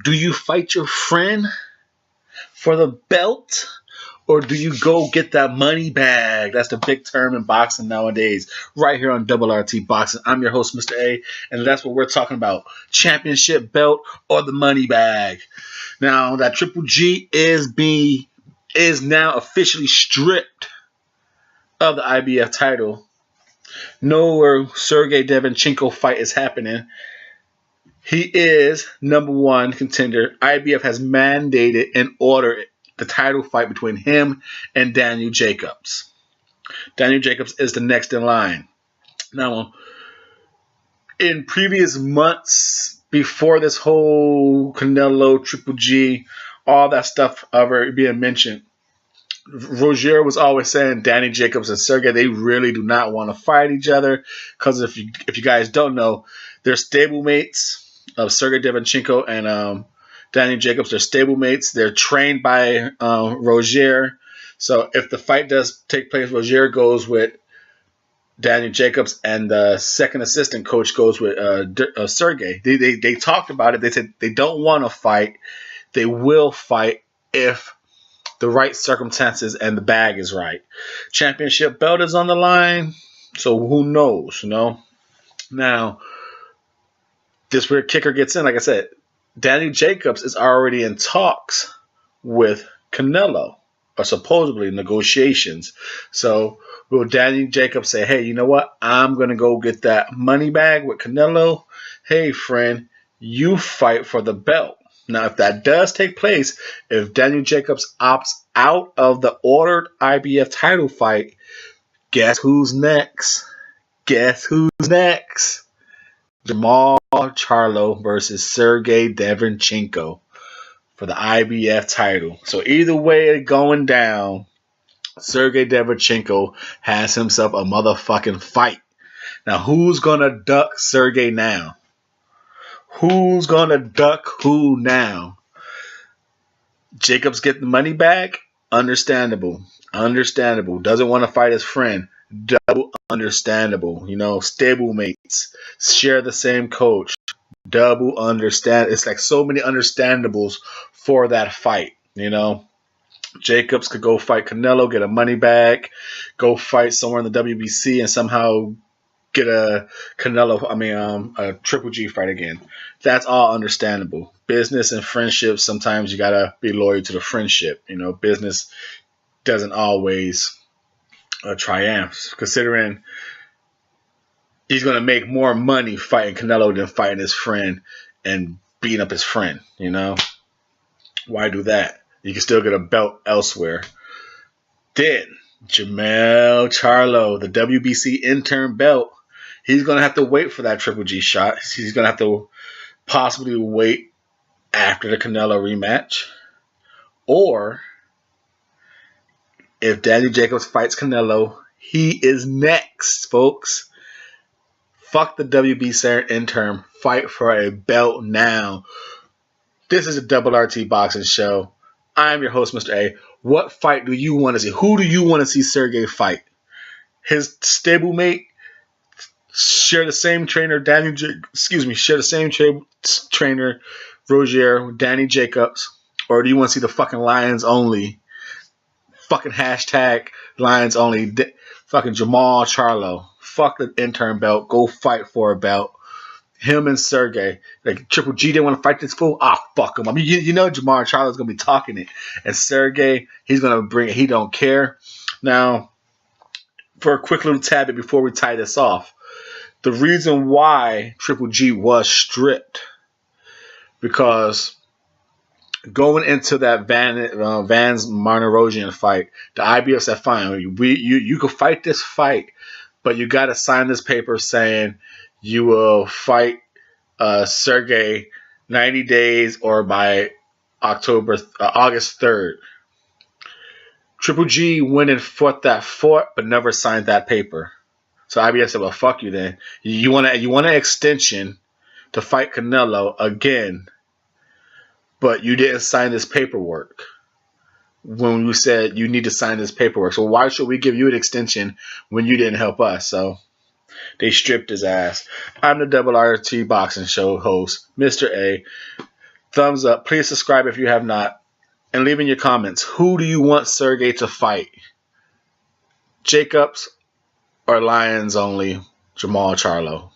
Do you fight your friend for the belt? Or do you go get that money bag? That's the big term in boxing nowadays. Right here on Double RT Boxing. I'm your host, Mr.A, and that's what we're talking about. Championship belt or the money bag. Now, that Triple G is now officially stripped of the IBF title. Nowhere Sergiy Dervyanchenko fight is happening. He is number one contender. IBF has mandated and ordered the title fight between him and Daniel Jacobs. Daniel Jacobs is the next in line. Now, in previous months, before this whole Canelo, Triple G, all that stuff ever being mentioned, Rozier was always saying Danny Jacobs and Sergey, they really do not want to fight each other. Because if you guys don't know, they're stablemates of Sergiy Dervyanchenko and Danny Jacobs. They're stablemates. They're trained by Rozier. So if the fight does take place, Rozier goes with Daniel Jacobs, and the second assistant coach goes with Sergey. They talked about it. They said they don't want to fight. They will fight if the right circumstances and the bag is right. Championship belt is on the line, so who knows, you know? Now, this weird kicker gets in. Like I said, Daniel Jacobs is already in talks with Canelo, or supposedly negotiations. So will Daniel Jacobs say, hey, you know what? I'm going to go get that money bag with Canelo. Hey, friend, you fight for the belt. Now, if that does take place, if Daniel Jacobs opts out of the ordered IBF title fight, guess who's next? Guess who's next? Charlo versus Sergiy Dervyanchenko for the IBF title. So either way going down, Sergiy Dervyanchenko has himself a motherfucking fight. Now, who's going to duck Sergey now? Who's going to duck who now? Jacobs get the money back? Understandable. Understandable. Doesn't want to fight his friend? Double understandable. You know, stablemates. Share the same coach. Double understand. It's like so many understandables for that fight, you know. Jacobs could go fight Canelo, get a money bag, go fight somewhere in the WBC and somehow get a Triple G fight again. That's all understandable. Business and friendship, sometimes you gotta be loyal to the friendship. You know, business doesn't always triumph, considering he's gonna make more money fighting Canelo than fighting his friend and beating up his friend. You know, why do that? You can still get a belt elsewhere. Then Charlo, the WBC interim belt. He's going to have to wait for that Triple G shot. He's going to have to possibly wait after the Canelo rematch. Or, if Danny Jacobs fights Canelo, he is next, folks. Fuck the WBC interim. Fight for a belt now. This is a Double RT Boxing Show. I'm your host, Mr.A. What fight do you want to see? Who do you want to see Sergey fight? His stablemate? Share the same trainer, share the same trainer, Rozier, Danny Jacobs, or do you want to see the fucking Lions only? Fucking hashtag Lions only. Fucking Charlo. Fuck the interim belt. Go fight for a belt. Him and Sergey. Like Triple G didn't want to fight this fool. Fuck him. I mean, you know Charlo's gonna be talking it, and Sergey, he's gonna bring it. He don't care. Now, for a quick little tad before we tie this off. The reason why Triple G was stripped, because going into that Vans Martirosyan fight, the IBF said, fine, you can fight this fight, but you got to sign this paper saying you will fight Sergey 90 days or by August 3rd. Triple G went and fought that but never signed that paper. So IBF said, well, fuck you then. You want an extension to fight Canelo again, but you didn't sign this paperwork when you said you need to sign this paperwork. So why should we give you an extension when you didn't help us? So they stripped his ass. I'm the Double RT Boxing Show host, Mr.A. thumbs up. Please subscribe if you have not. And leave in your comments, who do you want Sergiy to fight? Jacobs or Lions only Jamal Charlo?